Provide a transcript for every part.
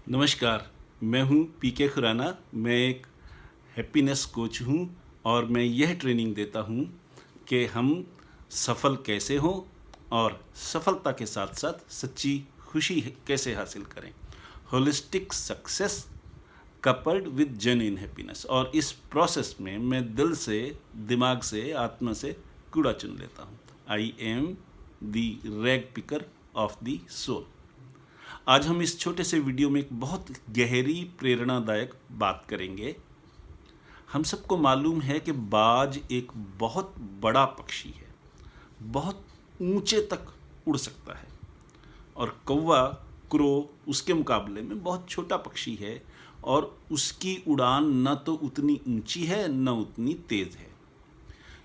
नमस्कार, मैं हूं पीके खुराना। मैं एक हैप्पीनेस कोच हूं और मैं यह ट्रेनिंग देता हूं कि हम सफल कैसे हों और सफलता के साथ साथ सच्ची खुशी कैसे हासिल करें। Holistic success coupled with genuine happiness. और इस प्रोसेस में मैं दिल से, दिमाग से, आत्मा से कूड़ा चुन लेता हूं। I am the rag picker of the soul. आज हम इस छोटे से वीडियो में एक बहुत गहरी प्रेरणादायक बात करेंगे। हम सबको मालूम है कि बाज एक बहुत बड़ा पक्षी है, बहुत ऊंचे तक उड़ सकता है, और कौवा, क्रो उसके मुकाबले में बहुत छोटा पक्षी है और उसकी उड़ान न तो उतनी ऊंची है न उतनी तेज है।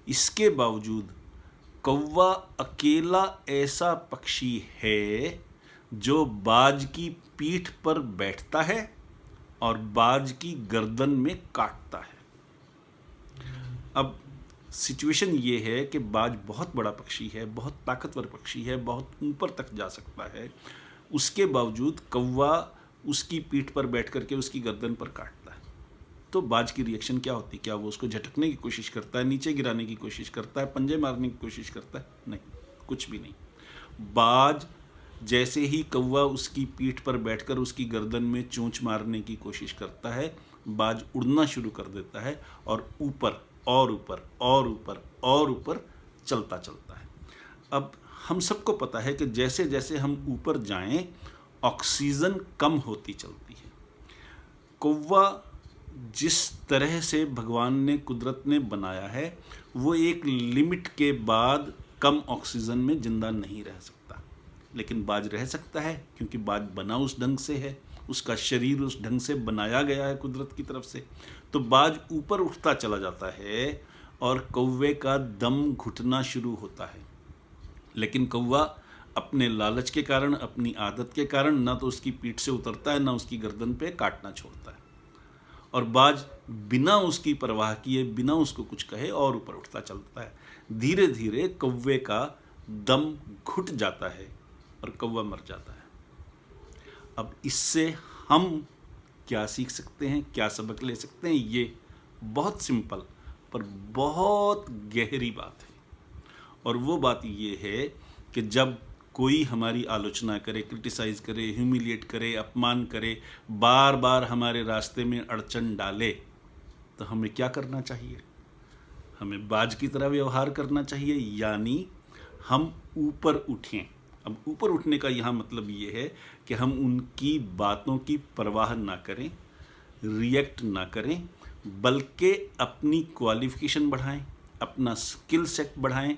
इसके बावजूद कौवा अकेला ऐसा पक्षी है जो बाज की पीठ पर बैठता है और बाज की गर्दन में काटता है। अब सिचुएशन ये है कि बाज बहुत बड़ा पक्षी है, बहुत ताकतवर पक्षी है, बहुत ऊपर तक जा सकता है। उसके बावजूद कौवा उसकी पीठ पर बैठ करके उसकी गर्दन पर काटता है। तो बाज की रिएक्शन क्या होती है? क्या वो उसको झटकने की कोशिश करता है, नीचे गिराने की कोशिश करता है, पंजे मारने की कोशिश करता है? नहीं, कुछ भी नहीं। बाज जैसे ही कौवा उसकी पीठ पर बैठकर उसकी गर्दन में चोंच मारने की कोशिश करता है, बाज उड़ना शुरू कर देता है और ऊपर और ऊपर और ऊपर और ऊपर चलता चलता है। अब हम सबको पता है कि जैसे जैसे हम ऊपर जाएं, ऑक्सीजन कम होती चलती है। कौवा जिस तरह से भगवान ने, कुदरत ने बनाया है, वो एक लिमिट के बाद कम ऑक्सीजन में जिंदा नहीं रह सकता। लेकिन बाज रह सकता है, क्योंकि बाज बना उस ढंग से है, उसका शरीर उस ढंग से बनाया गया है कुदरत की तरफ से। तो बाज ऊपर उठता चला जाता है और कौवे का दम घुटना शुरू होता है। लेकिन कौवा अपने लालच के कारण, अपनी आदत के कारण, ना तो उसकी पीठ से उतरता है, ना उसकी गर्दन पे काटना छोड़ता है। और बाज बिना उसकी परवाह किए, बिना उसको कुछ कहे और ऊपर उठता चलता है। धीरे धीरे कौवे का दम घुट जाता है और कौवा मर जाता है। अब इससे हम क्या सीख सकते हैं, क्या सबक ले सकते हैं? ये बहुत सिंपल पर बहुत गहरी बात है। और वो बात ये है कि जब कोई हमारी आलोचना करे, क्रिटिसाइज करे, ह्यूमिलिएट करे, अपमान करे, बार बार हमारे रास्ते में अड़चन डाले, तो हमें क्या करना चाहिए? हमें बाज की तरह व्यवहार करना चाहिए, यानी हम ऊपर उठें। अब ऊपर उठने का यहाँ मतलब ये है कि हम उनकी बातों की परवाह ना करें, रिएक्ट ना करें, बल्कि अपनी क्वालिफिकेशन बढ़ाएं, अपना स्किल सेट बढ़ाएं,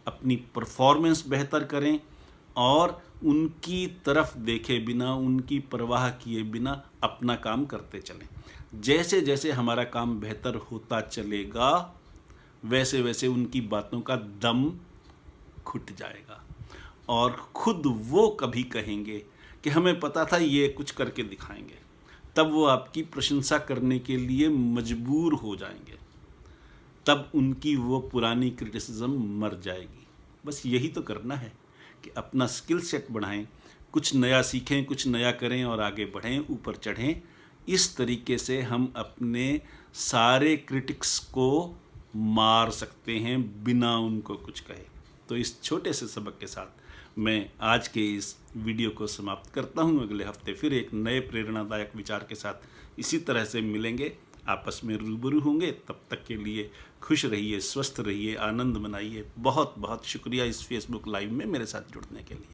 अपनी परफॉर्मेंस बेहतर करें और उनकी तरफ देखे बिना, उनकी परवाह किए बिना अपना काम करते चलें। जैसे जैसे हमारा काम बेहतर होता चलेगा, वैसे वैसे उनकी बातों का दम घुट जाएगा और खुद वो कभी कहेंगे कि हमें पता था, ये कुछ करके दिखाएंगे। तब वो आपकी प्रशंसा करने के लिए मजबूर हो जाएंगे। तब उनकी वो पुरानी क्रिटिसिज्म मर जाएगी। बस यही तो करना है कि अपना स्किल सेट बढ़ाएं, कुछ नया सीखें, कुछ नया करें और आगे बढ़ें, ऊपर चढ़ें। इस तरीके से हम अपने सारे क्रिटिक्स को मार सकते हैं बिना उनको कुछ कहे। तो इस छोटे से सबक के साथ मैं आज के इस वीडियो को समाप्त करता हूं। अगले हफ्ते फिर एक नए प्रेरणादायक विचार के साथ इसी तरह से मिलेंगे, आपस में रूबरू होंगे। तब तक के लिए खुश रहिए, स्वस्थ रहिए, आनंद मनाइए। बहुत बहुत शुक्रिया इस फेसबुक लाइव में मेरे साथ जुड़ने के लिए।